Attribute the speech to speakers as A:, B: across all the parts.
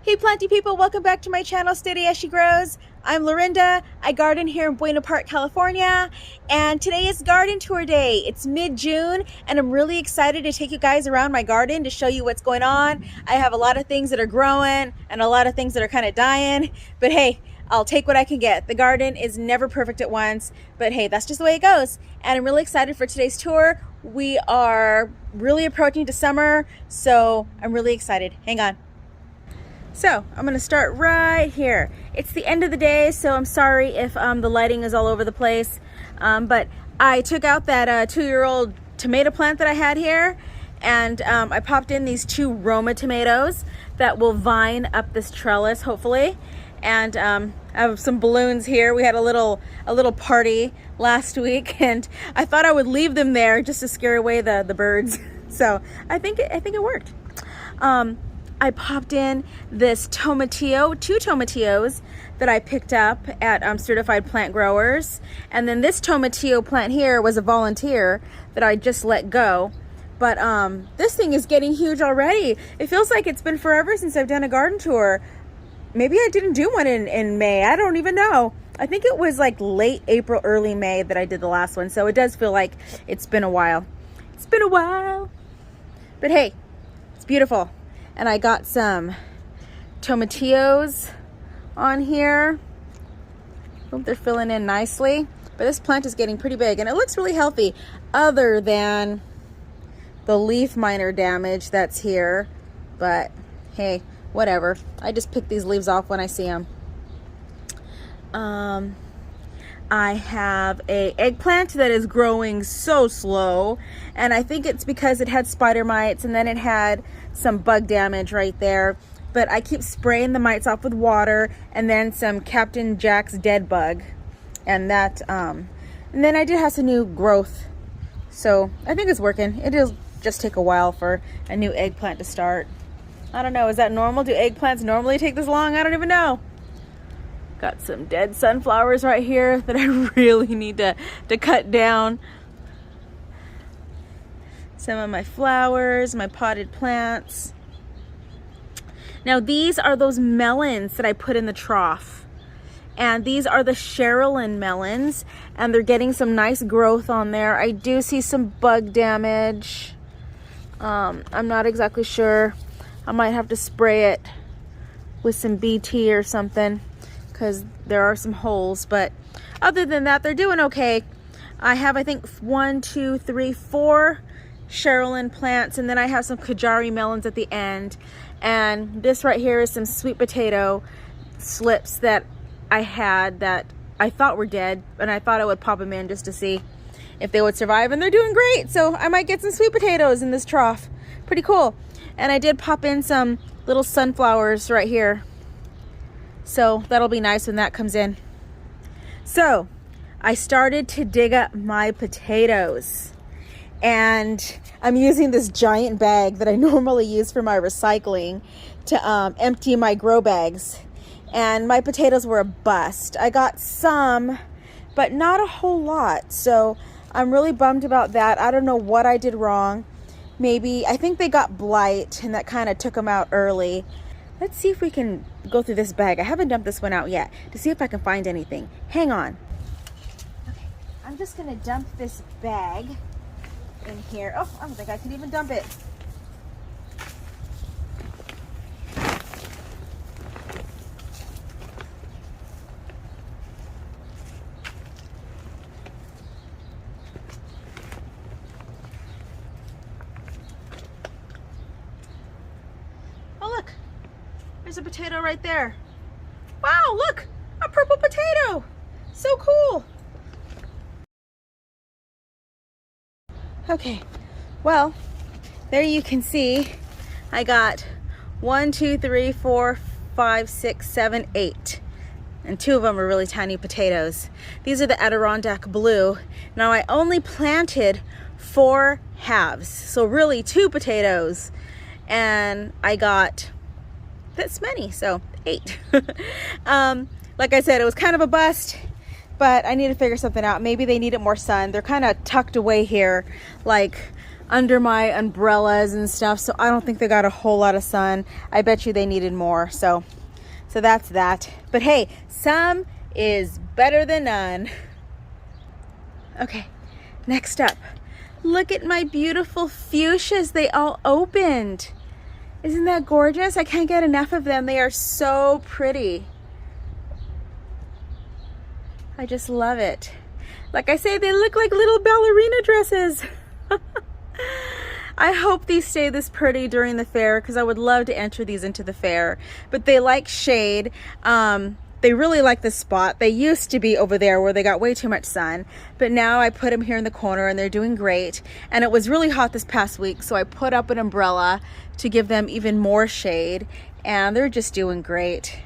A: Hey planty people, welcome back to my channel, Steady as She Grows. I'm Lorinda. I garden here in Buena Park, California, and today is garden tour day. It's mid-June and I'm really excited to take you guys around my garden to show you what's going on. I have a lot of things that are growing and a lot of things that are kind of dying, but hey, I'll take what I can get. The garden is never perfect at once, but hey, that's just the way it goes. And I'm really excited for today's tour. We are really approaching to summer, so I'm really excited. Hang on. So I'm going to start right here. It's the end of the day, so I'm sorry if the lighting is all over the place. But I took out that 2-year-old tomato plant that I had here, and I popped in these 2 Roma tomatoes that will vine up this trellis, hopefully. And I have some balloons here. We had a little party last week, and I thought I would leave them there just to scare away the birds. So I think it worked. I popped in this tomatillo, 2 tomatillos that I picked up at Certified Plant Growers. And then this tomatillo plant here was a volunteer that I just let go. But this thing is getting huge already. It feels like it's been forever since I've done a garden tour. Maybe I didn't do one in May. I don't even know. I think it was like late April, early May that I did the last one. So it does feel like it's been a while. It's been a while. But hey, it's beautiful. And I got some tomatillos on here. Hope they're filling in nicely. But this plant is getting pretty big and it looks really healthy, other than the leaf miner damage that's here. But hey, whatever. I just pick these leaves off when I see them. I have a eggplant that is growing so slow, and I think it's because it had spider mites and then it had some bug damage right there. But I keep spraying the mites off with water and then some Captain Jack's dead bug, and that and then I did have some new growth, so I think it's working. It'll just take a while for a new eggplant to start. I don't know, is that normal? Do eggplants normally take this long? I don't even know. Got some dead sunflowers right here that I really need to cut down. Some of my flowers, my potted plants. Now these are those melons that I put in the trough. And these are the Sherilyn melons, and they're getting some nice growth on there. I do see some bug damage. I'm not exactly sure. I might have to spray it with some BT or something, because there are some holes, but other than that, they're doing okay. I have, I think, 1, 2, 3, 4 Sherilyn plants, and then I have some Kajari melons at the end. And this right here is some sweet potato slips that I had that I thought were dead, and I thought I would pop them in just to see if they would survive, and they're doing great. So I might get some sweet potatoes in this trough. Pretty cool. And I did pop in some little sunflowers right here. So that'll be nice when that comes in. So I started to dig up my potatoes, and I'm using this giant bag that I normally use for my recycling to empty my grow bags. And my potatoes were a bust. I got some, but not a whole lot. So I'm really bummed about that. I don't know what I did wrong. Maybe, I think they got blight and that kind of took them out early. Let's see if we can go through this bag. I haven't dumped this one out yet to see if I can find anything. Hang on. Okay, I'm just gonna dump this bag in here. Oh, I don't think I can even dump it. Oh, look. There's a potato right there. Wow, look, a purple potato. So cool. Okay, well, there you can see I got 1, 2, 3, 4, 5, 6, 7, 8. And 2 of them are really tiny potatoes. These are the Adirondack Blue. Now I only planted 4 halves, so really 2 potatoes. And I got this many, so 8. Like I said, it was kind of a bust, but I need to figure something out. Maybe they needed more sun. They're kind of tucked away here, like under my umbrellas and stuff, so I don't think they got a whole lot of sun. I bet you they needed more, so that's that. But hey, some is better than none. Okay, next up, look at my beautiful fuchsias. They all opened. Isn't that gorgeous? I can't get enough of them. They are so pretty. I just love it. Like I say, they look like little ballerina dresses. I hope these stay this pretty during the fair, because I would love to enter these into the fair. But they like shade. They really like this spot. They used to be over there where they got way too much sun, but now I put them here in the corner and they're doing great. And it was really hot this past week, so I put up an umbrella to give them even more shade, and they're just doing great.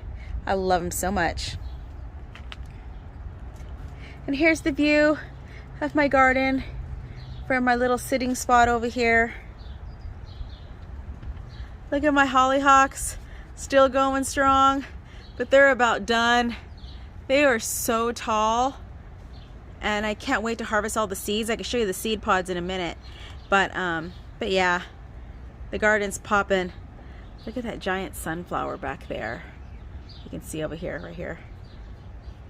A: I love them so much. And here's the view of my garden from my little sitting spot over here. Look at my hollyhocks, still going strong, but they're about done. They are so tall, and I can't wait to harvest all the seeds. I can show you the seed pods in a minute, but yeah, the garden's popping. Look at that giant sunflower back there. You can see over here, right here.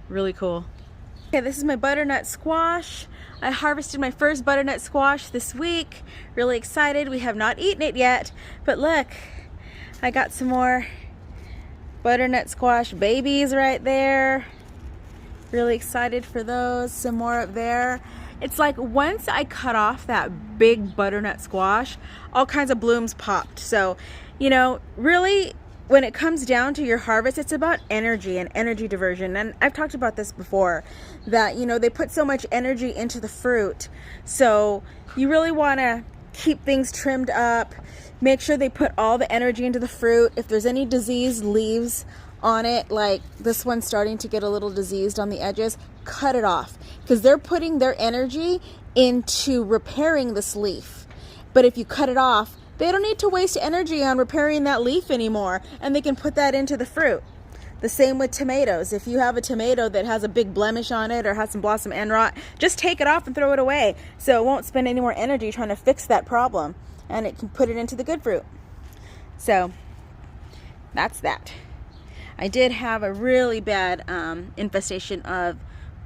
A: Really cool. Okay, this is my butternut squash. I harvested my first butternut squash this week. Really excited. We have not eaten it yet, but look, I got some more butternut squash babies right there. Really excited for those. Some more up there. It's like once I cut off that big butternut squash, all kinds of blooms popped. So, you know, really, when it comes down to your harvest, it's about energy and energy diversion. And I've talked about this before, that, you know, they put so much energy into the fruit. So you really want to keep things trimmed up. Make sure they put all the energy into the fruit. If there's any diseased leaves on it, like this one's starting to get a little diseased on the edges, cut it off, because they're putting their energy into repairing this leaf. But if you cut it off, they don't need to waste energy on repairing that leaf anymore, and they can put that into the fruit. The same with tomatoes. If you have a tomato that has a big blemish on it or has some blossom end rot, just take it off and throw it away, so it won't spend any more energy trying to fix that problem, and it can put it into the good fruit. So that's that. I did have a really bad infestation of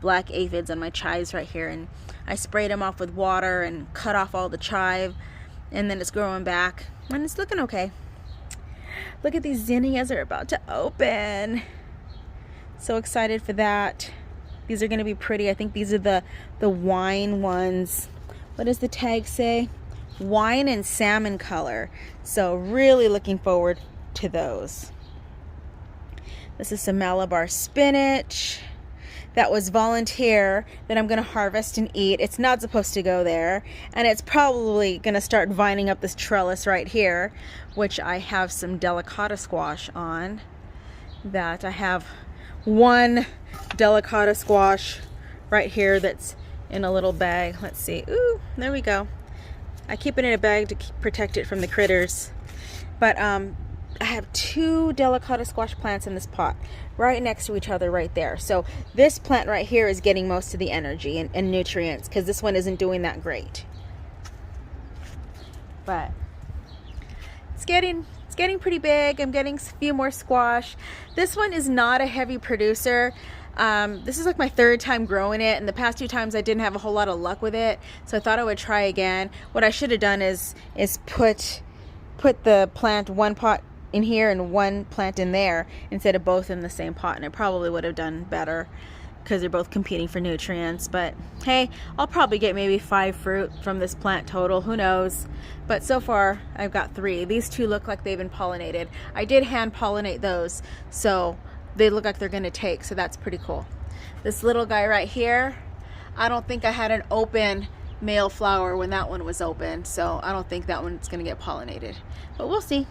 A: black aphids on my chives right here, and I sprayed them off with water and cut off all the chive, and then it's growing back and it's looking okay. Look at these zinnias are about to open. So excited for that. These are going to be pretty. I think these are the wine ones. What does the tag say? Wine and salmon color. So really looking forward to those. This is some Malabar spinach. That was volunteer that I'm going to harvest and eat. It's not supposed to go there, and it's probably going to start vining up this trellis right here, which I have some delicata squash on. That I have one delicata squash right here that's in a little bag. Let's see. Ooh, there we go. I keep it in a bag to protect it from the critters. But I have two delicata squash plants in this pot right next to each other right there. So this plant right here is getting most of the energy and nutrients, because this one isn't doing that great. But it's getting pretty big. I'm getting a few more squash. This one is not a heavy producer. This is like my third time growing it, and the past 2 times I didn't have a whole lot of luck with it, so I thought I would try again. What I should have done is put the plant, one pot in here and one plant in there, instead of both in the same pot, and it probably would have done better, because they're both competing for nutrients. But hey, I'll probably get maybe 5 fruit from this plant total, who knows. But so far I've got 3. These 2 look like they've been pollinated. I did hand pollinate those, so they look like they're gonna take, so that's pretty cool. This little guy right here, I don't think I had an open male flower when that one was open, so I don't think that one's gonna get pollinated, but we'll see.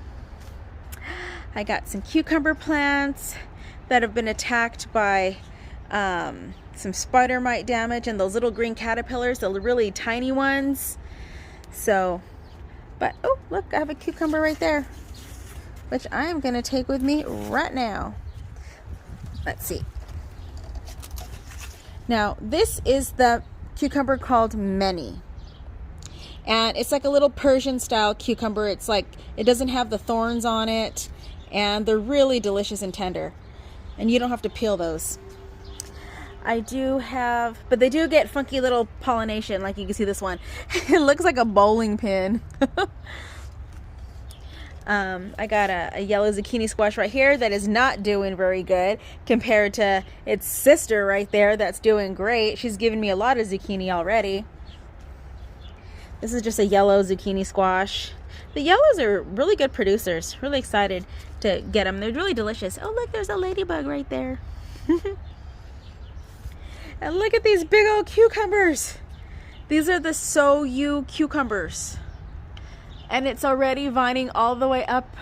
A: I got some cucumber plants that have been attacked by some spider mite damage, and those little green caterpillars, the really tiny ones. So, but oh look, I have a cucumber right there, which I am gonna take with me right now. Let's see. Now this is the cucumber called Many, And it's like a little Persian style cucumber. It's like, it doesn't have the thorns on it, and they're really delicious and tender. And you don't have to peel those. I do have, but they do get funky little pollination, like you can see this one. It looks like a bowling pin. I got a yellow zucchini squash right here that is not doing very good compared to its sister right there that's doing great. She's given me a lot of zucchini already. This is just a yellow zucchini squash. The yellows are really good producers. Really excited to get them. They're really delicious. Oh, look, there's a ladybug right there. And look at these big old cucumbers. These are the So You cucumbers. And it's already vining all the way up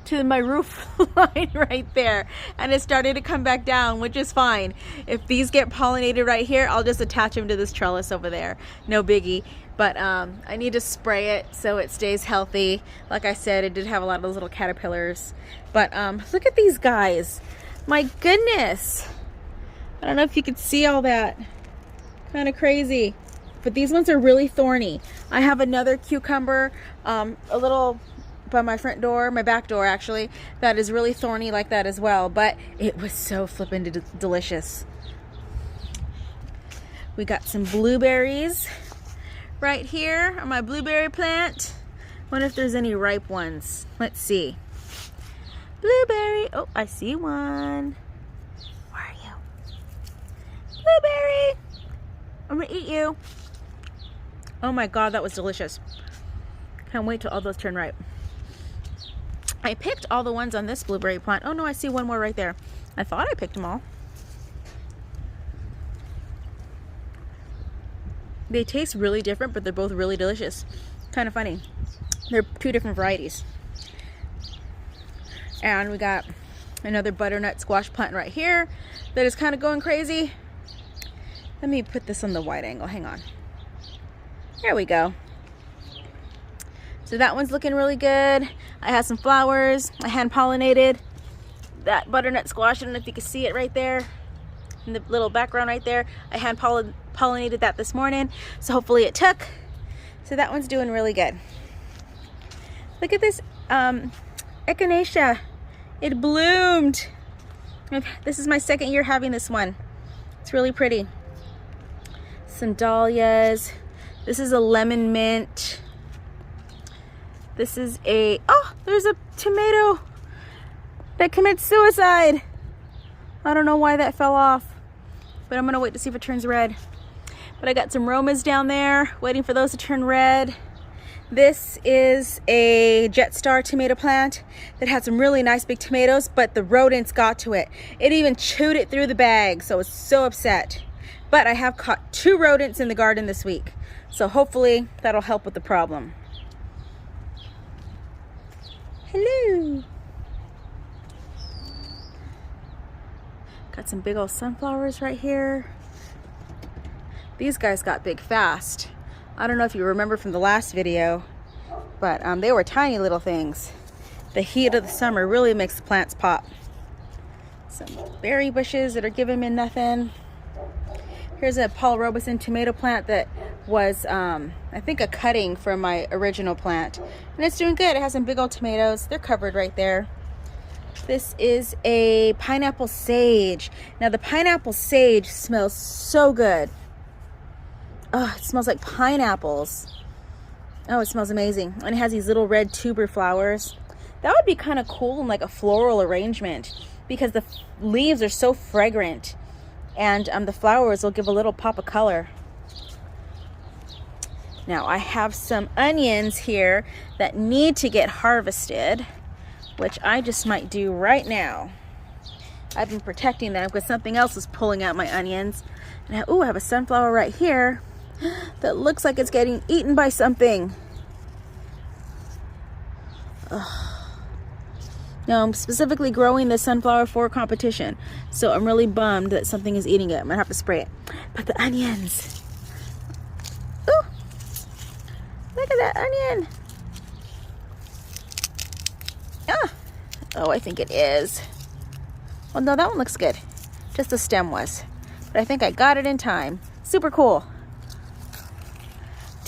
A: to my roof line right there. And it's starting to come back down, which is fine. If these get pollinated right here, I'll just attach them to this trellis over there. No biggie. But I need to spray it so it stays healthy. Like I said, it did have a lot of those little caterpillars. But look at these guys. My goodness. I don't know if you could see all that. Kind of crazy. But these ones are really thorny. I have another cucumber, a little by my front door, my back door actually, that is really thorny like that as well. But it was so flippin' delicious. We got some blueberries right here on my blueberry plant. Wonder if there's any ripe ones. Let's see. Blueberry. Oh, I see one. Where are you? Blueberry. I'm gonna eat you. Oh my God, that was delicious. Can't wait till all those turn ripe. I picked all the ones on this blueberry plant. Oh no, I see one more right there. I thought I picked them all. They taste really different, but they're both really delicious. Kind of funny. They're two different varieties. And we got another butternut squash plant right here that is kind of going crazy. Let me put this on the wide angle. Hang on. There we go. So that one's looking really good. I have some flowers. I hand pollinated that butternut squash. I don't know if you can see it right there in the little background right there. I hand pollinated that this morning, so hopefully it took. So that one's doing really good. Look at this echinacea. It bloomed. This is my second year having this one. It's really pretty. Some dahlias. This is a lemon mint. This is a, oh, there's a tomato that commits suicide. I don't know why that fell off, but I'm gonna wait to see if it turns red. But I got some Romas down there, waiting for those to turn red. This is a Jet Star tomato plant that had some really nice big tomatoes, but the rodents got to it. It even chewed it through the bag, so I was so upset. But I have caught 2 rodents in the garden this week, so hopefully that'll help with the problem. Hello. Got some big old sunflowers right here. These guys got big fast. I don't know if you remember from the last video, but they were tiny little things. The heat of the summer really makes the plants pop. Some berry bushes that are giving me nothing. Here's a Paul Robeson tomato plant that was, I think, a cutting from my original plant. And it's doing good. It has some big old tomatoes. They're covered right there. This is a pineapple sage. Now the pineapple sage smells so good. Oh, it smells like pineapples. Oh, it smells amazing. And it has these little red tuber flowers. That would be kind of cool in like a floral arrangement because the leaves are so fragrant. And the flowers will give a little pop of color. Now I have some onions here that need to get harvested, which I just might do right now. I've been protecting them because something else is pulling out my onions. And I have a sunflower right here that looks like it's getting eaten by something. Ugh. Now I'm specifically growing this sunflower for competition, so I'm really bummed that something is eating it. I'm gonna have to spray it. But the onions. Ooh, look at that onion. Ah. Oh, I think it is. Well, no, that one looks good. Just the stem was. But I think I got it in time. Super cool.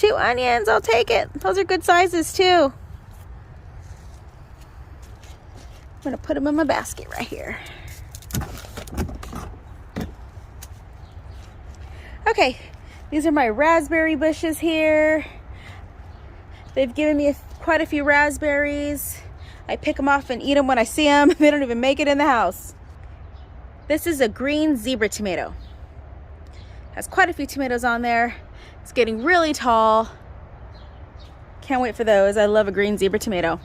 A: 2 onions. I'll take it. Those are good sizes too. I'm gonna put them in my basket right here. Okay, these are my raspberry bushes here. They've given me quite a few raspberries. I pick them off and eat them when I see them. They don't even make it in the house. This is a green zebra tomato. Has quite a few tomatoes on there. It's getting really tall. Can't wait for those. I love a green zebra tomato.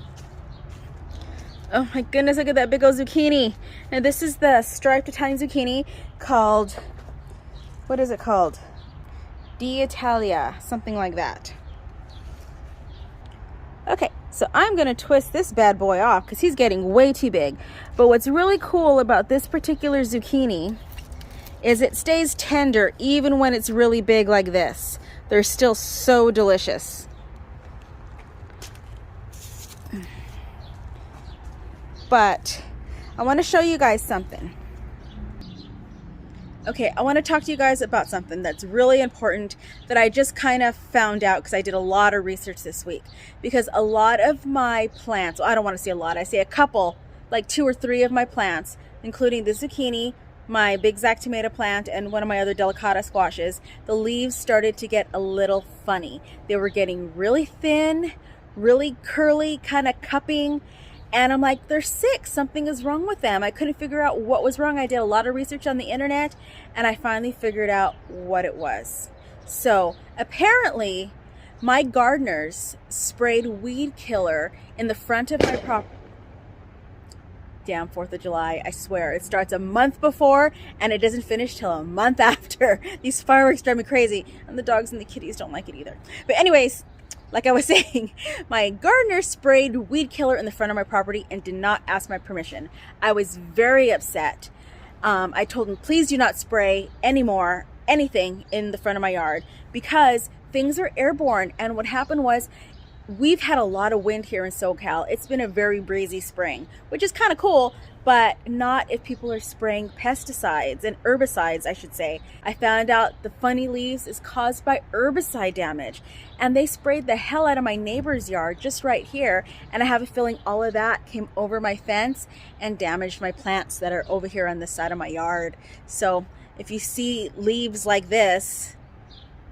A: Oh my goodness, look at that big old zucchini. Now this is the striped Italian zucchini called, what is it called? D'Italia, something like that. Okay, so I'm gonna twist this bad boy off because he's getting way too big. But what's really cool about this particular zucchini is it stays tender even when it's really big like this. They're still so delicious. But I want to show you guys something. Okay, I want to talk to you guys about something that's really important that I just kind of found out because I did a lot of research this week. Because a lot of my plants, well, I don't want to say a lot, I say a couple, like 2 or 3 of my plants, including the zucchini, my big Zac tomato plant, and one of my other delicata squashes, the leaves started to get a little funny. They were getting really thin, really curly, kind of cupping. And I'm like, they're sick. Something is wrong with them. I couldn't figure out what was wrong. I did a lot of research on the internet and I finally figured out what it was. So apparently my gardeners sprayed weed killer in the front of my property. Damn 4th of July, I swear. It starts a month before and it doesn't finish till a month after. These fireworks drive me crazy and the dogs and the kitties don't like it either. But anyways, like I was saying, my gardener sprayed weed killer in the front of my property and did not ask my permission. I was very upset. I told him, please do not spray anymore, anything in the front of my yard because things are airborne. And what happened was, we've had a lot of wind here in SoCal. It's been a very breezy spring, which is kind of cool, but not if people are spraying pesticides and herbicides, I should say. I found out the funny leaves is caused by herbicide damage, and they sprayed the hell out of my neighbor's yard just right here, and I have a feeling all of that came over my fence and damaged my plants that are over here on the side of my yard. So if you see leaves like this,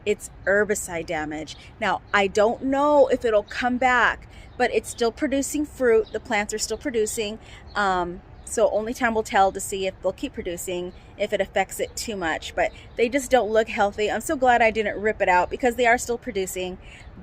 A: it's herbicide damage. Now, I don't know if it'll come back, but it's still producing fruit. The plants are still producing. So only time will tell to see if they'll keep producing, if it affects it too much. But they just don't look healthy. I'm so glad I didn't rip it out because they are still producing.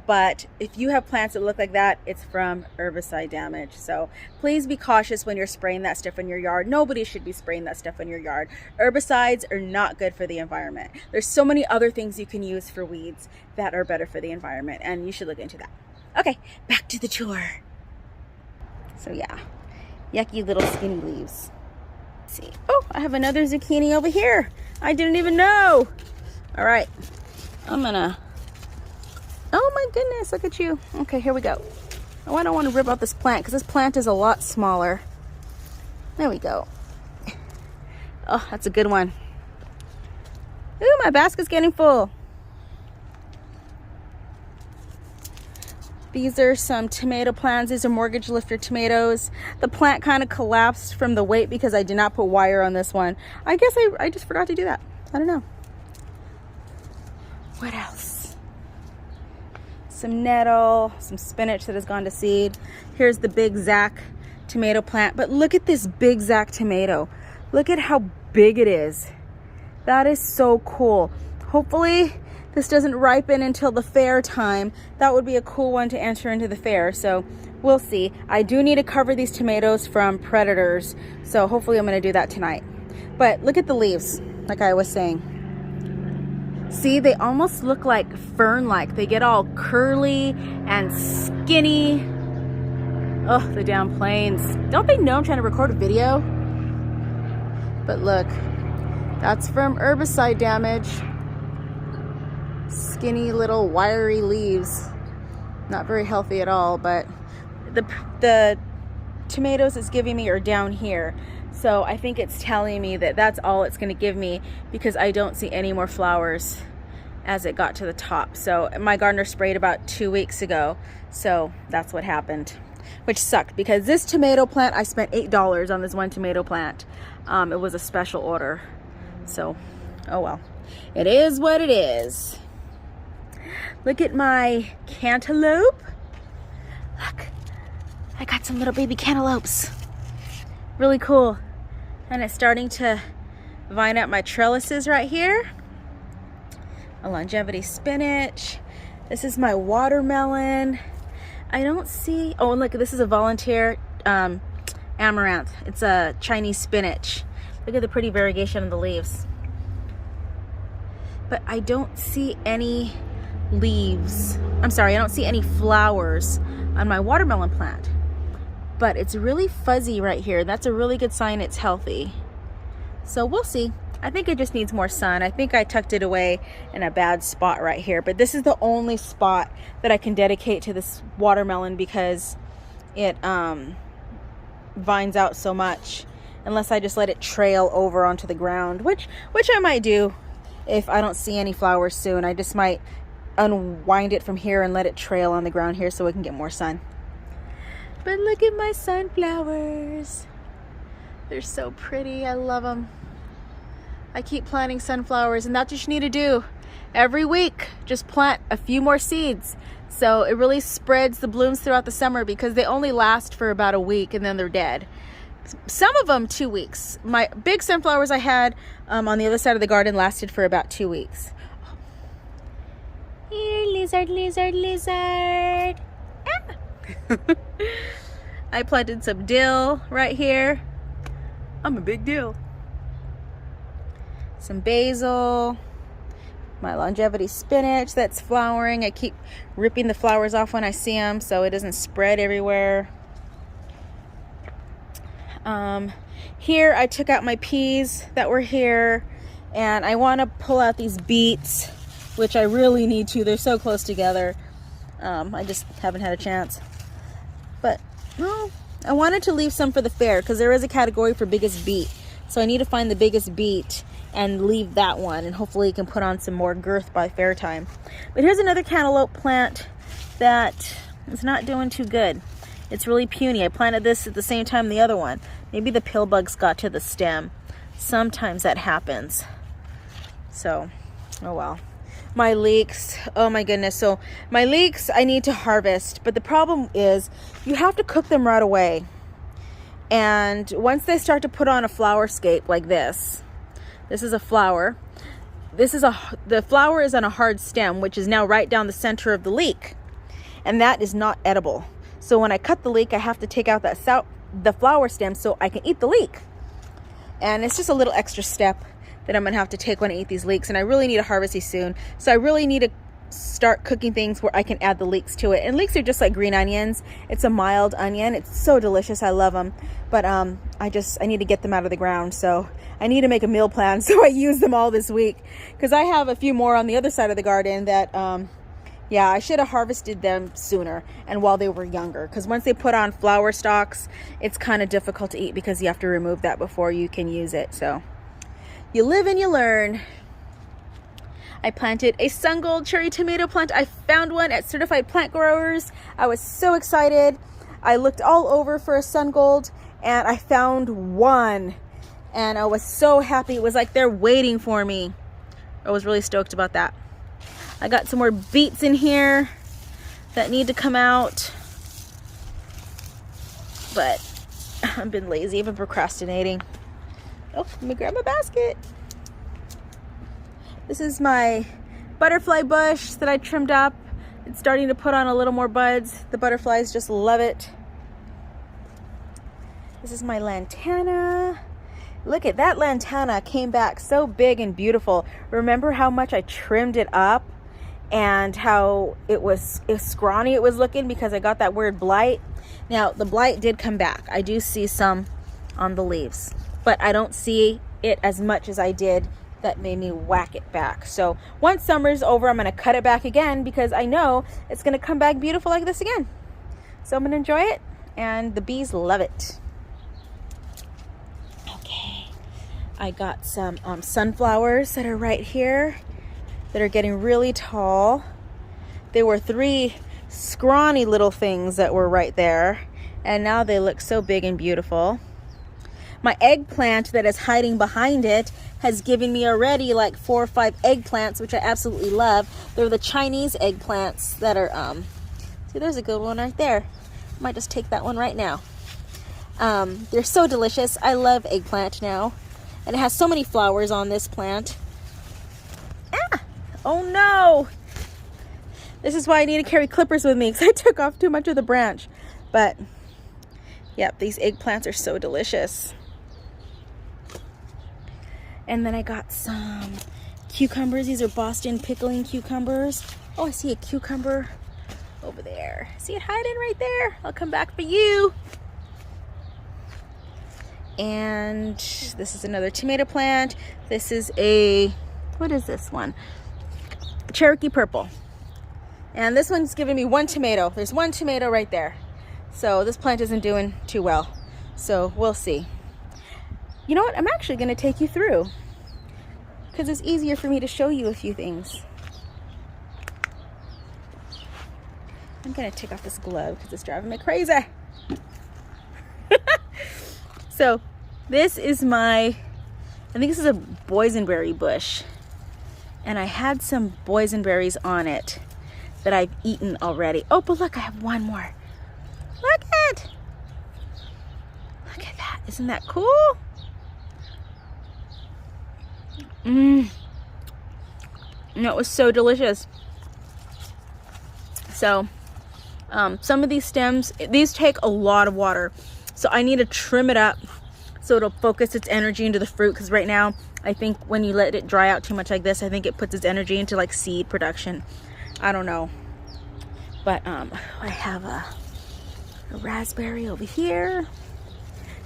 A: But if you have plants that look like that, it's from herbicide damage. So please be cautious when you're spraying that stuff in your yard. Nobody should be spraying that stuff in your yard. Herbicides are not good for the environment. There's so many other things you can use for weeds that are better for the environment, and you should look into that. Okay, back to the tour. So yeah, yucky little skinny leaves. Let's see. Oh, I have another zucchini over here. I didn't even know. All right, I'm gonna, oh my goodness, look at you. Okay, here we go. Oh, I don't want to rip out this plant because this plant is a lot smaller. There we go. Oh, that's a good one. Ooh, my basket's getting full. These are some tomato plants. These are mortgage lifter tomatoes. The plant kind of collapsed from the weight because I did not put wire on this one. I guess I just forgot to do that. I don't know. What else? Some nettle, some spinach that has gone to seed. Here's the big Zac tomato plant. But look at this big Zac tomato. Look at how big it is. That is so cool. Hopefully this doesn't ripen until the fair time. That would be a cool one to enter into the fair. So we'll see. I do need to cover these tomatoes from predators. So hopefully I'm going to do that tonight. But look at the leaves, like I was saying. See, they almost look like fern-like. They get all curly and skinny. Oh, the down plains. Don't they know I'm trying to record a video? But look, that's from herbicide damage. Skinny little wiry leaves. Not very healthy at all, but the tomatoes it's giving me are down here. So I think it's telling me that that's all it's going to give me because I don't see any more flowers as it got to the top. So my gardener sprayed about 2 weeks ago, so that's what happened, which sucked because this tomato plant, I spent $8 on this one tomato plant. It was a special order, so oh well, it is what it is. Look at my cantaloupe. Look, I got some little baby cantaloupes. Really cool. And it's starting to vine up my trellises right here. A longevity spinach. This is my watermelon. I don't see, oh, and look, this is a volunteer amaranth. It's a Chinese spinach. Look at the pretty variegation of the leaves. But I don't see any leaves. I'm sorry, I don't see any flowers on my watermelon plant. But it's really fuzzy right here. That's a really good sign it's healthy. So we'll see. I think it just needs more sun. I think I tucked it away in a bad spot right here. But this is the only spot that I can dedicate to this watermelon because it vines out so much. Unless I just let it trail over onto the ground, which I might do if I don't see any flowers soon. I just might unwind it from here and let it trail on the ground here so it can get more sun. But look at my sunflowers. They're so pretty. I love them. I keep planting sunflowers, and that's what you need to do. Every week, just plant a few more seeds. So it really spreads the blooms throughout the summer because they only last for about a week and then they're dead. Some of them 2 weeks. My big sunflowers I had on the other side of the garden lasted for about 2 weeks. Here, lizard, lizard, lizard. Ah. I planted some dill right here. I'm a big deal. Some basil, my longevity spinach that's flowering. I keep ripping the flowers off when I see them so it doesn't spread everywhere. Here I took out my peas that were here, and I want to pull out these beets, which I really need to. They're so close together. I just haven't had a chance. But well, I wanted to leave some for the fair because there is a category for biggest beet. So I need to find the biggest beet and leave that one, and hopefully it can put on some more girth by fair time. But here's another cantaloupe plant that is not doing too good. It's really puny. I planted this at the same time the other one. Maybe the pill bugs got to the stem. Sometimes that happens. So, oh well. My leeks, oh my goodness. So my leeks I need to harvest, but the problem is you have to cook them right away. And once they start to put on a flower scape like this is a flower. The flower is on a hard stem, which is now right down the center of the leek. And that is not edible. So when I cut the leek, I have to take out the flower stem so I can eat the leek. And it's just a little extra step that I'm gonna have to take when I eat these leeks. And I really need to harvest these soon. So I really need to start cooking things where I can add the leeks to it. And leeks are just like green onions. It's a mild onion. It's so delicious. I love them. But I need to get them out of the ground. So I need to make a meal plan so I use them all this week. Because I have a few more on the other side of the garden that, yeah, I should have harvested them sooner and while they were younger. Because once they put on flower stalks, it's kind of difficult to eat because you have to remove that before you can use it. So you live and you learn. I planted a sun gold cherry tomato plant. I found one at Certified Plant Growers. I was so excited. I looked all over for a sun gold and I found one. And I was so happy. It was like they're waiting for me. I was really stoked about that. I got some more beets in here that need to come out. But I've been lazy. I've been procrastinating. Oh, let me grab my basket. This is my butterfly bush that I trimmed up. It's starting to put on a little more buds. The butterflies just love it. This is my lantana. Look at that lantana, came back so big and beautiful. Remember how much I trimmed it up and how it was scrawny it was looking because I got that weird blight? Now, the blight did come back. I do see some on the leaves, but I don't see it as much as I did. That made me whack it back. So once summer's over, I'm going to cut it back again because I know it's going to come back beautiful like this again. So I'm going to enjoy it, and the bees love it. Okay, I got some sunflowers that are right here. that are getting really tall. There were 3 scrawny little things that were right there, and now they look so big and beautiful. My eggplant that is hiding behind it has given me already like 4 or 5 eggplants, which I absolutely love. They're the Chinese eggplants that are, see, there's a good one right there. Might just take that one right now. They're so delicious. I love eggplant now. And it has so many flowers on this plant. Ah! Oh no! This is why I need to carry clippers with me, because I took off too much of the branch. But, yep, these eggplants are so delicious. And then I got some cucumbers. These are Boston pickling cucumbers. Oh, I see a cucumber over there. See it hiding right there? I'll come back for you. And this is another tomato plant. This is a, what is this one? Cherokee purple. And this one's giving me 1 tomato. There's 1 tomato right there. So this plant isn't doing too well. So we'll see. You know what? I'm actually going to take you through, because it's easier for me to show you a few things. I'm going to take off this glove because it's driving me crazy. So this is my, I think this is a boysenberry bush. And I had some boysenberries on it that I've eaten already. Oh, but look, I have one more. Look at that. Isn't that cool? And it was so delicious. So some of these stems, these take a lot of water, so I need to trim it up so it'll focus its energy into the fruit, because right now I think when you let it dry out too much like this, I think it puts its energy into like seed production. I don't know, but I have a raspberry over here.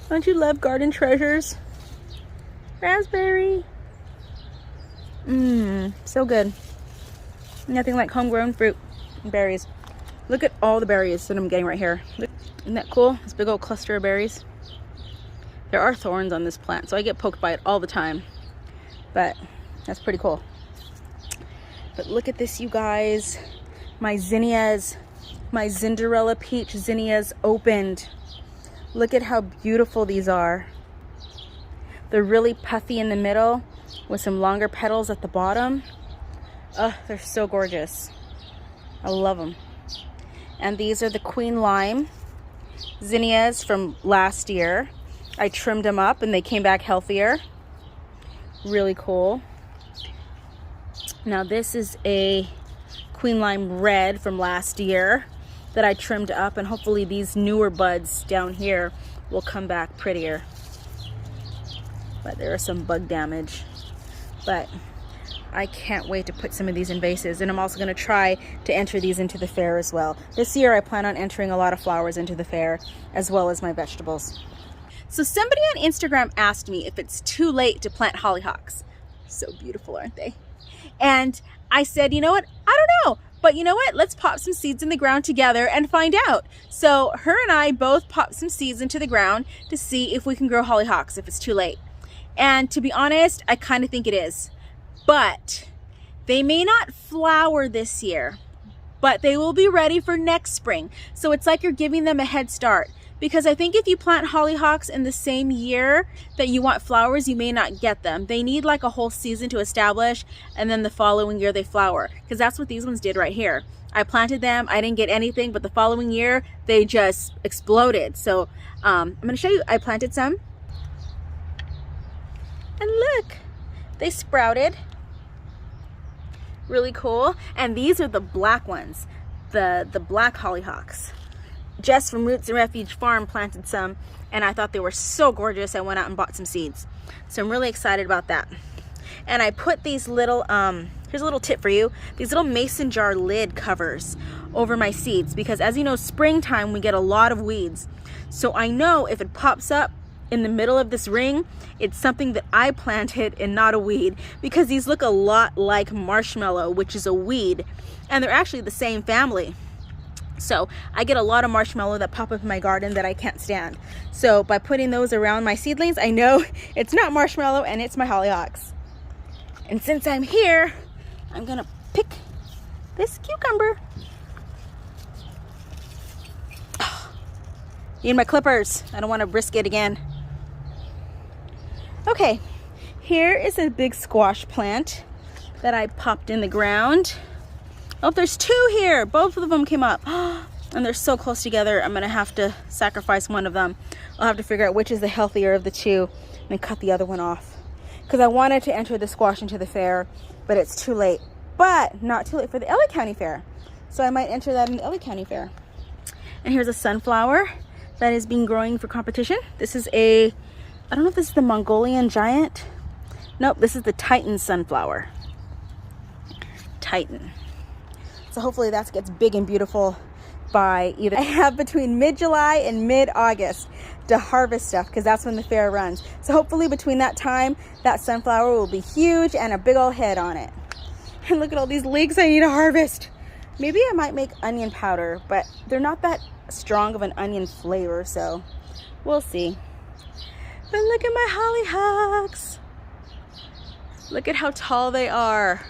A: Don't you love garden treasures? Raspberry. So good. Nothing like homegrown fruit and berries. Look at all the berries that I'm getting right here. Isn't that cool? This big old cluster of berries. There are thorns on this plant, so I get poked by it all the time. But that's pretty cool. But look at this, you guys. My zinnias, my Cinderella peach zinnias opened. Look at how beautiful these are. They're really puffy in the middle with some longer petals at the bottom. Oh, they're so gorgeous. I love them. And these are the Queen Lime zinnias from last year. I trimmed them up and they came back healthier. Really cool. Now this is a Queen Lime Red from last year that I trimmed up, and hopefully these newer buds down here will come back prettier. But there is some bug damage. But I can't wait to put some of these in vases, and I'm also going to try to enter these into the fair as well. This year I plan on entering a lot of flowers into the fair, as well as my vegetables. So somebody on Instagram asked me if it's too late to plant hollyhocks. So beautiful, aren't they? And I said, you know what? I don't know. But you know what? Let's pop some seeds in the ground together and find out. So her and I both popped some seeds into the ground to see if we can grow hollyhocks if it's too late. And to be honest, I kind of think it is. But they may not flower this year, but they will be ready for next spring. So it's like you're giving them a head start. Because I think if you plant hollyhocks in the same year that you want flowers, you may not get them. They need like a whole season to establish, and then the following year they flower. Because that's what these ones did right here. I planted them, I didn't get anything, but the following year they just exploded. So I'm going to show you. I planted some. And look, they sprouted. Really cool. And these are the black ones, the black hollyhocks. Jess from Roots and Refuge Farm planted some, and I thought they were so gorgeous. I went out and bought some seeds. So I'm really excited about that. And I put these little, here's a little tip for you, these little mason jar lid covers over my seeds, because as you know, springtime we get a lot of weeds. So I know if it pops up in the middle of this ring, it's something that I planted and not a weed, because these look a lot like marshmallow, which is a weed, and they're actually the same family. So I get a lot of marshmallow that pop up in my garden that I can't stand. So by putting those around my seedlings, I know it's not marshmallow and it's my hollyhocks. And since I'm here, I'm gonna pick this cucumber. Oh, need my clippers. I don't want to risk it again. Okay, here is a big squash plant that I popped in the ground. Oh, there's two here. Both of them came up. And they're so close together, I'm gonna have to sacrifice one of them. I'll have to figure out which is the healthier of the two and cut the other one off. Because I wanted to enter the squash into the fair, but it's too late. But not too late for the LA County Fair. So I might enter that in the LA County Fair. And here's a sunflower that is being growing for competition. This is a, I don't know if this is the Mongolian giant. Nope, this is the Titan sunflower. Titan. So hopefully that gets big and beautiful by either. I have between mid-July and mid-August to harvest stuff because that's when the fair runs. So hopefully between that time, that sunflower will be huge and a big old head on it. And look at all these leeks I need to harvest. Maybe I might make onion powder, but they're not that strong of an onion flavor, so we'll see. But look at my hollyhocks. Look at how tall they are.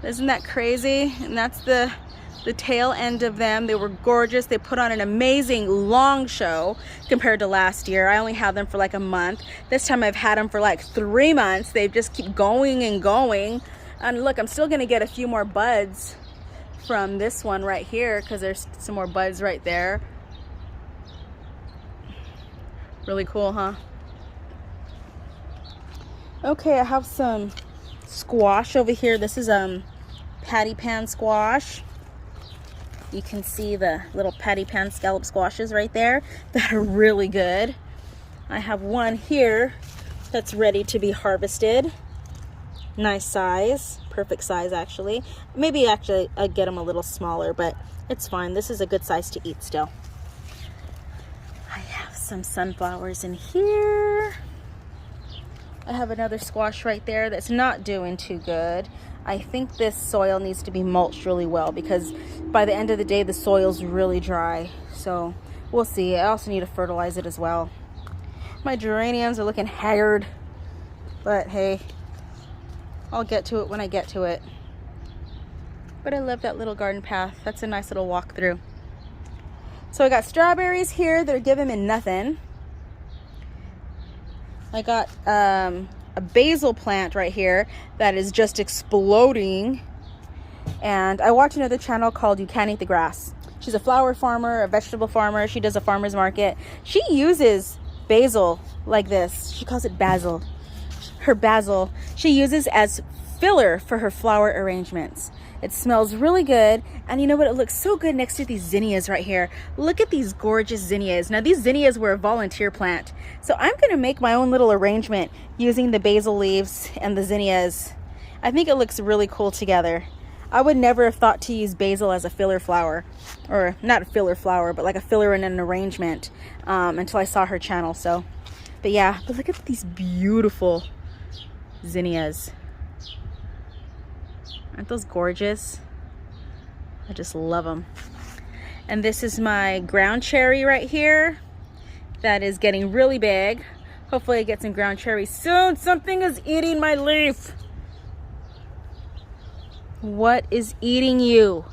A: Isn't that crazy? And that's the tail end of them. They were gorgeous. They put on an amazing long show compared to last year. I only had them for like a month. This time I've had them for like 3 months. They just keep going and going. And look, I'm still gonna get a few more buds from this one right here because there's some more buds right there. Really cool, huh? Okay, I have some squash over here. This is patty pan squash. You can see the little patty pan scallop squashes right there that are really good. I have one here that's ready to be harvested. Nice size, perfect size actually. Maybe actually I'd get them a little smaller, but it's fine. This is a good size to eat still. I have some sunflowers in here. I have another squash right there that's not doing too good. I think this soil needs to be mulched really well because by the end of the day, the soil's really dry. So we'll see. I also need to fertilize it as well. My geraniums are looking haggard, but hey, I'll get to it when I get to it. But I love that little garden path. That's a nice little walk through. So I got strawberries here. They're giving me nothing. I got a basil plant right here that is just exploding. And I watch another channel called You Can't Eat the Grass. She's a flower farmer, a vegetable farmer. She does a farmer's market. She uses basil like this. She calls it basil. Her basil she uses as filler for her flower arrangements. It smells really good, and you know what, it looks so good next to these zinnias right here. Look at these gorgeous zinnias. Now these zinnias were a volunteer plant, so I'm going to make my own little arrangement using the basil leaves and the zinnias. I think it looks really cool together. I would never have thought to use basil as a filler flower, or not a filler flower, but like a filler in an arrangement until I saw her channel. So, but yeah, but look at these beautiful zinnias. Aren't those gorgeous? I just love them. And this is my ground cherry right here that is getting really big. Hopefully I get some ground cherries soon. Something is eating my leaf. What is eating you?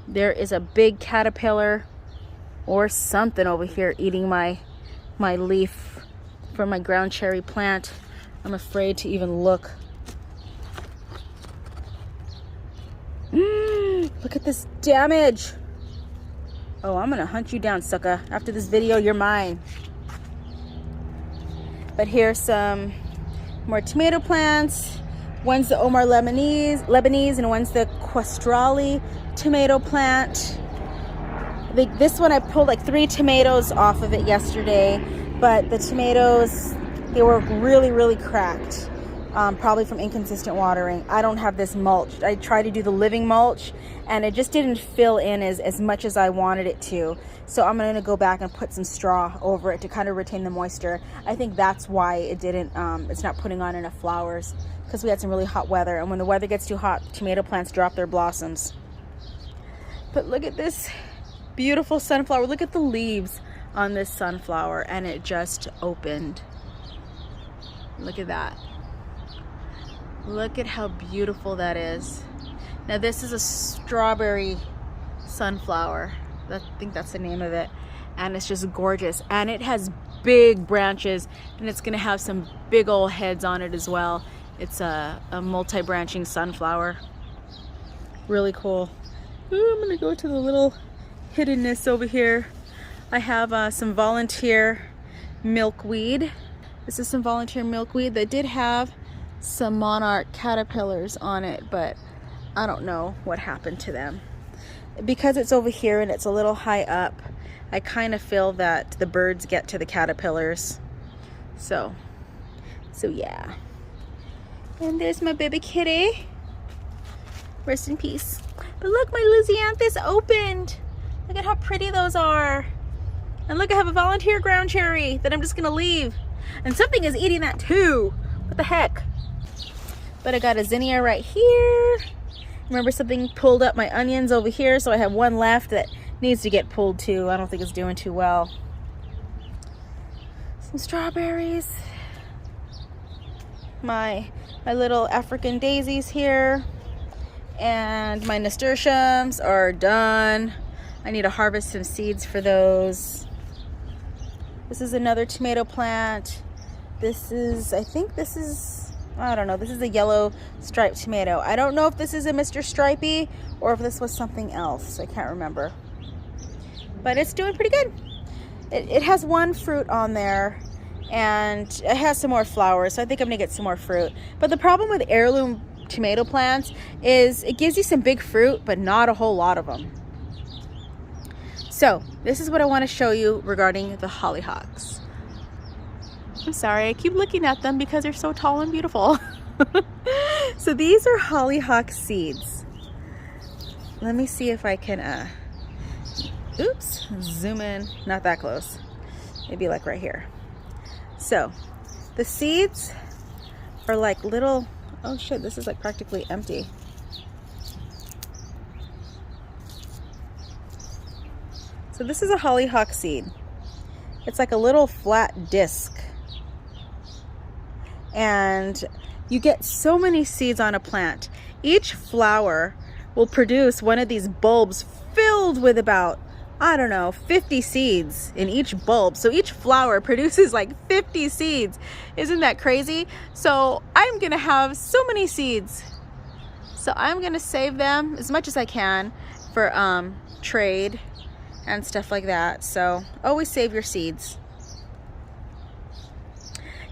A: There is a big caterpillar or something over here eating my leaf from my ground cherry plant. I'm afraid to even look. Look at this damage. Oh, I'm gonna hunt you down, sucker. After this video, you're mine. But here's some more tomato plants. One's the Omar Lebanese, and one's the Questrali tomato plant. This one I pulled like 3 tomatoes off of it yesterday, but the tomatoes, they were really cracked. Probably from inconsistent watering. I don't have this mulch. I tried to do the living mulch and it just didn't fill in as much as I wanted it to. So I'm going to go back and put some straw over it to kind of retain the moisture. I think that's why it didn't, it's not putting on enough flowers, because we had some really hot weather, and when the weather gets too hot, tomato plants drop their blossoms. But look at this beautiful sunflower. Look at the leaves on this sunflower, and it just opened. Look at that. Look at how beautiful that is. Now this is a strawberry sunflower. I think that's the name of it. And it's just gorgeous. And it has big branches, and it's gonna have some big old heads on it as well. It's a multi-branching sunflower. Really cool. Ooh, I'm gonna go to the little hiddenness over here. I have some volunteer milkweed. This is some volunteer milkweed that did have some monarch caterpillars on it, but I don't know what happened to them. Because it's over here and it's a little high up, I kind of feel that the birds get to the caterpillars. So yeah. And there's my baby kitty. Rest in peace. But look, my Lysianthus opened. Look at how pretty those are. And look, I have a volunteer ground cherry that I'm just gonna leave. And something is eating that too. What the heck? But I got a zinnia right here. Remember, something pulled up my onions over here, so I have one left that needs to get pulled too. I don't think it's doing too well. Some strawberries. My little African daisies here. And my nasturtiums are done. I need to harvest some seeds for those. This is another tomato plant. This is, I think this is, I don't know, this is a yellow striped tomato. I don't know if this is a Mr. Stripey or if this was something else. I can't remember. But it's doing pretty good. It has one fruit on there, and it has some more flowers, so I think I'm gonna get some more fruit. But the problem with heirloom tomato plants is it gives you some big fruit, but not a whole lot of them. So this is what I want to show you regarding the hollyhocks. I'm sorry, I keep looking at them because they're so tall and beautiful. So these are hollyhock seeds. Let me see if I can oops, zoom in, not that close, maybe like right here. So the seeds are like little, oh shit, this is like practically empty. So this is a hollyhock seed. It's like a little flat disc. And you get so many seeds on a plant. Each flower will produce one of these bulbs filled with about, I don't know, 50 seeds in each bulb. So each flower produces like 50 seeds. Isn't that crazy? So I'm gonna have so many seeds. So I'm gonna save them as much as I can for trade and stuff like that. So always save your seeds.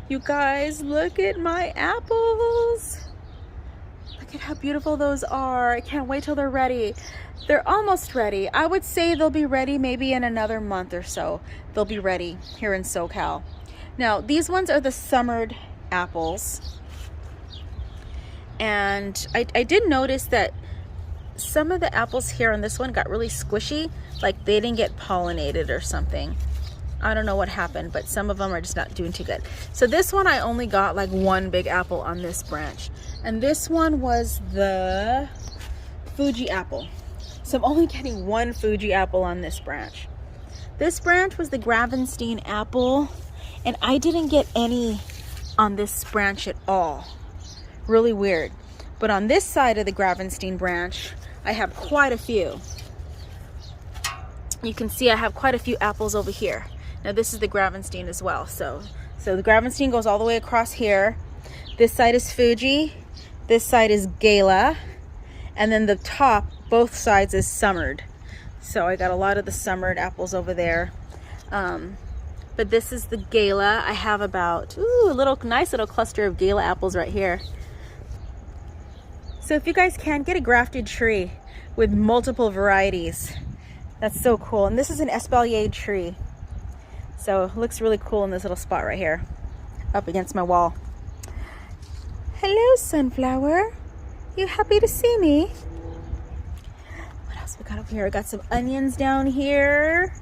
A: You guys, look at my apples. Look at how beautiful those are. I can't wait till they're ready. They're almost ready. I would say they'll be ready maybe in another month or so. They'll be ready here in SoCal. Now, these ones are the summered apples. And I did notice that some of the apples here on this one got really squishy, like they didn't get pollinated or something. I don't know what happened, but some of them are just not doing too good. So this one, I only got like one big apple on this branch. And this one was the Fuji apple. So I'm only getting one Fuji apple on this branch. This branch was the Gravenstein apple, and I didn't get any on this branch at all. Really weird. But on this side of the Gravenstein branch, I have quite a few. You can see I have quite a few apples over here. Now this is the Gravenstein as well. So the Gravenstein goes all the way across here. This side is Fuji. This side is Gala. And then the top, both sides, is summered. So I got a lot of the summered apples over there. But this is the Gala. I have about, a nice little cluster of Gala apples right here. So if you guys can, get a grafted tree with multiple varieties. That's so cool. And this is an espalier tree. So it looks really cool in this little spot right here, up against my wall. Hello, sunflower. You happy to see me? What else we got over here? I got some onions down here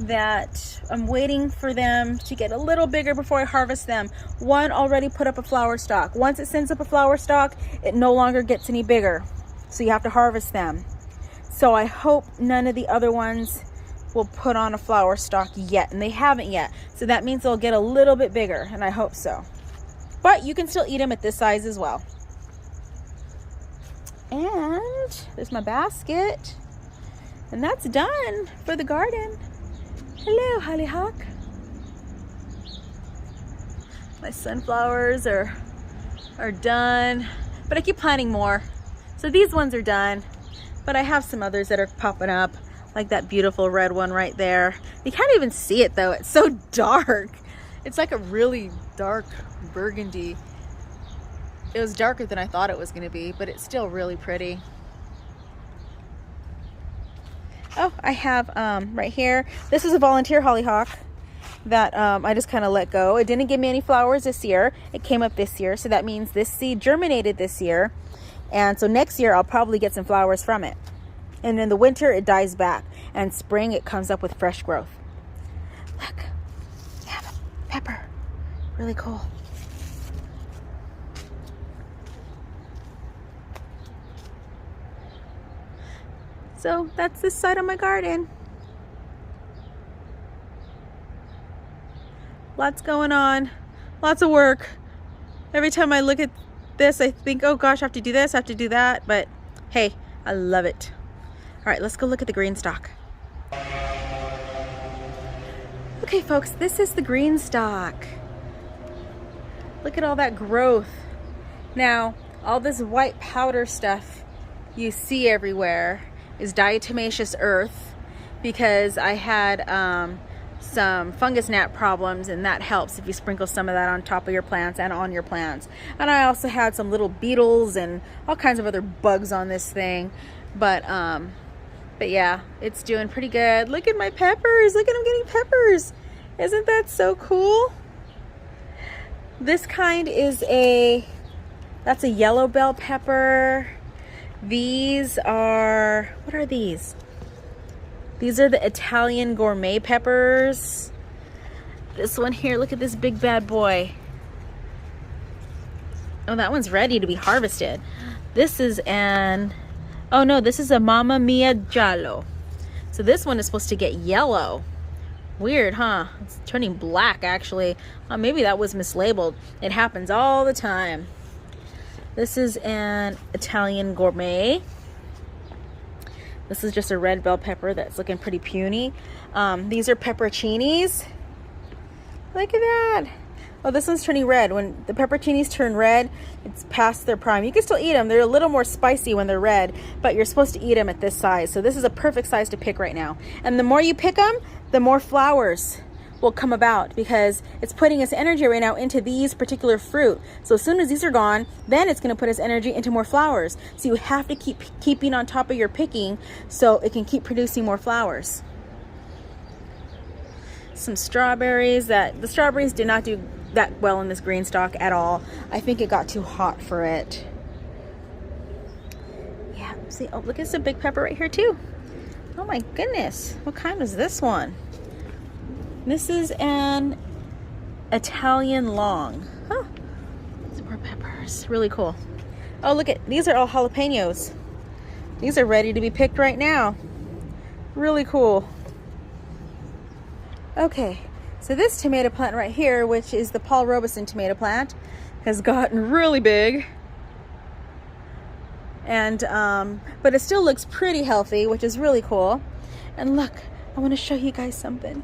A: that I'm waiting for them to get a little bigger before I harvest them. One already put up a flower stalk. Once it sends up a flower stalk, it no longer gets any bigger. So you have to harvest them. So I hope none of the other ones will put on a flower stalk yet, and they haven't yet. So that means they'll get a little bit bigger, and I hope so. but you can still eat them at this size as well. And there's my basket, and that's done for the garden. Hello, hollyhock. My sunflowers are done, but I keep planting more. So these ones are done, but I have some others that are popping up, like that beautiful red one right there. You can't even see it though, it's so dark. It's like a really dark burgundy. It was darker than I thought it was gonna be, but it's still really pretty. Oh, I have right here, this is a volunteer hollyhock that I just kind of let go. It didn't give me any flowers this year. It came up this year, so that means this seed germinated this year. And so next year I'll probably get some flowers from it. And in the winter it dies back, and spring it comes up with fresh growth. Look, I have a pepper. Really cool. So that's this side of my garden. Lots going on, lots of work. Every time I look at this, I think, oh gosh, I have to do this, I have to do that, but hey, I love it. All right, let's go look at the green stalk. Okay, folks, this is the green stalk. Look at all that growth. Now, all this white powder stuff you see everywhere is diatomaceous earth, because I had some fungus gnat problems, and that helps if you sprinkle some of that on top of your plants and on your plants. And I also had some little beetles and all kinds of other bugs on this thing, but yeah, it's doing pretty good. Look at my peppers. Look at them getting peppers. Isn't that so cool? This kind is that's a yellow bell pepper. These are, what are these? These are the Italian gourmet peppers. This one here, look at this big bad boy. Oh, that one's ready to be harvested. This is oh no, this is a Mamma Mia Giallo. So this one is supposed to get yellow. Weird, huh? It's turning black, actually. Maybe that was mislabeled. It happens all the time. This is an Italian gourmet. This is just a red bell pepper that's looking pretty puny. These are pepperoncinis. Look at that. Oh, this one's turning red. When the pepperoncinis turn red, it's past their prime. You can still eat them. They're a little more spicy when they're red, but you're supposed to eat them at this size. So this is a perfect size to pick right now. And the more you pick them, the more flowers will come about, because it's putting its energy right now into these particular fruit. So as soon as these are gone, then it's going to put its energy into more flowers. So you have to keep keeping on top of your picking so it can keep producing more flowers. Some strawberries. The strawberries did not do that well in this green stalk at all. I think it got too hot for it. Yeah, see, oh, look at this big pepper right here too. Oh my goodness, what kind is this one? This is an Italian long. Huh. Some more peppers. Really cool. Oh, look at these are all jalapenos. These are ready to be picked right now. Really cool. Okay, so this tomato plant right here, which is the Paul Robeson tomato plant, has gotten really big. And but it still looks pretty healthy, which is really cool. And look, I want to show you guys something.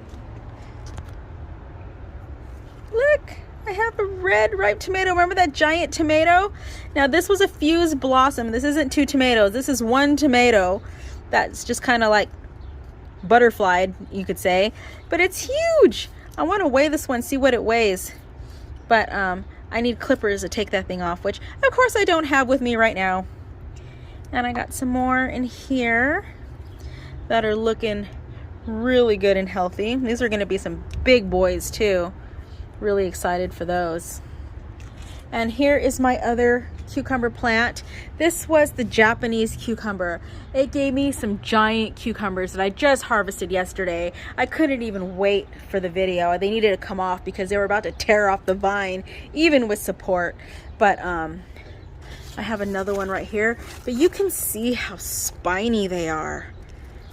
A: Look, I have a red ripe tomato. Remember that giant tomato? Now this was a fused blossom. This isn't two tomatoes. This is one tomato that's just kind of like butterflied, you could say. But it's huge. I want to weigh this one, see what it weighs. But I need clippers to take that thing off, which of course I don't have with me right now. And I got some more in here that are looking really good and healthy. These are going to be some big boys too. Really excited for those. And here is my other cucumber plant. This was the Japanese cucumber. It gave me some giant cucumbers that I just harvested yesterday. I couldn't even wait for the video. They needed to come off because they were about to tear off the vine, even with support. But I have another one right here, but you can see how spiny they are.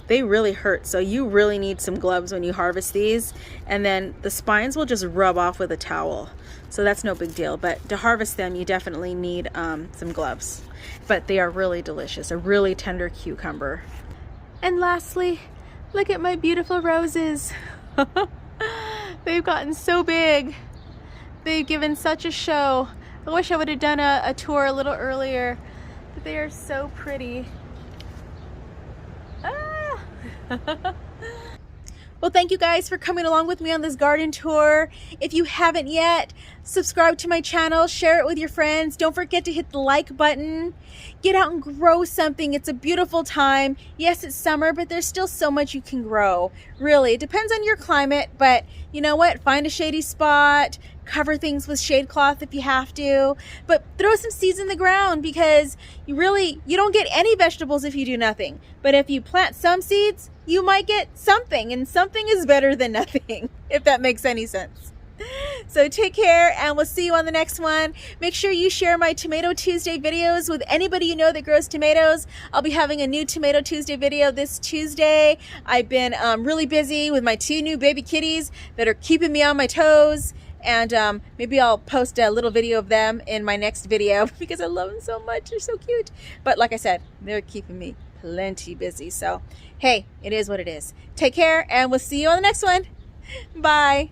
A: they really hurt. So you really need some gloves when you harvest these, and then the spines will just rub off with a towel. So that's no big deal, but to harvest them, you definitely need some gloves. But they are really delicious, a really tender cucumber. And lastly, look at my beautiful roses. They've gotten so big. They've given such a show. I wish I would have done a tour a little earlier, but they are so pretty. Ah! Well, thank you guys for coming along with me on this garden tour. If you haven't yet, subscribe to my channel, share it with your friends. Don't forget to hit the like button. Get out and grow something. It's a beautiful time. Yes, it's summer, but there's still so much you can grow. Really, it depends on your climate, but you know what? Find a shady spot, cover things with shade cloth if you have to, but throw some seeds in the ground, because you don't get any vegetables if you do nothing. But if you plant some seeds, you might get something, and something is better than nothing, if that makes any sense. So take care, and we'll see you on the next one. Make sure you share my Tomato Tuesday videos with anybody you know that grows tomatoes. I'll be having a new Tomato Tuesday video this Tuesday. I've been really busy with my 2 new baby kitties that are keeping me on my toes. And maybe I'll post a little video of them in my next video because I love them so much. They're so cute. But like I said, they're keeping me plenty busy. So, hey, it is what it is. Take care, and we'll see you on the next one. Bye.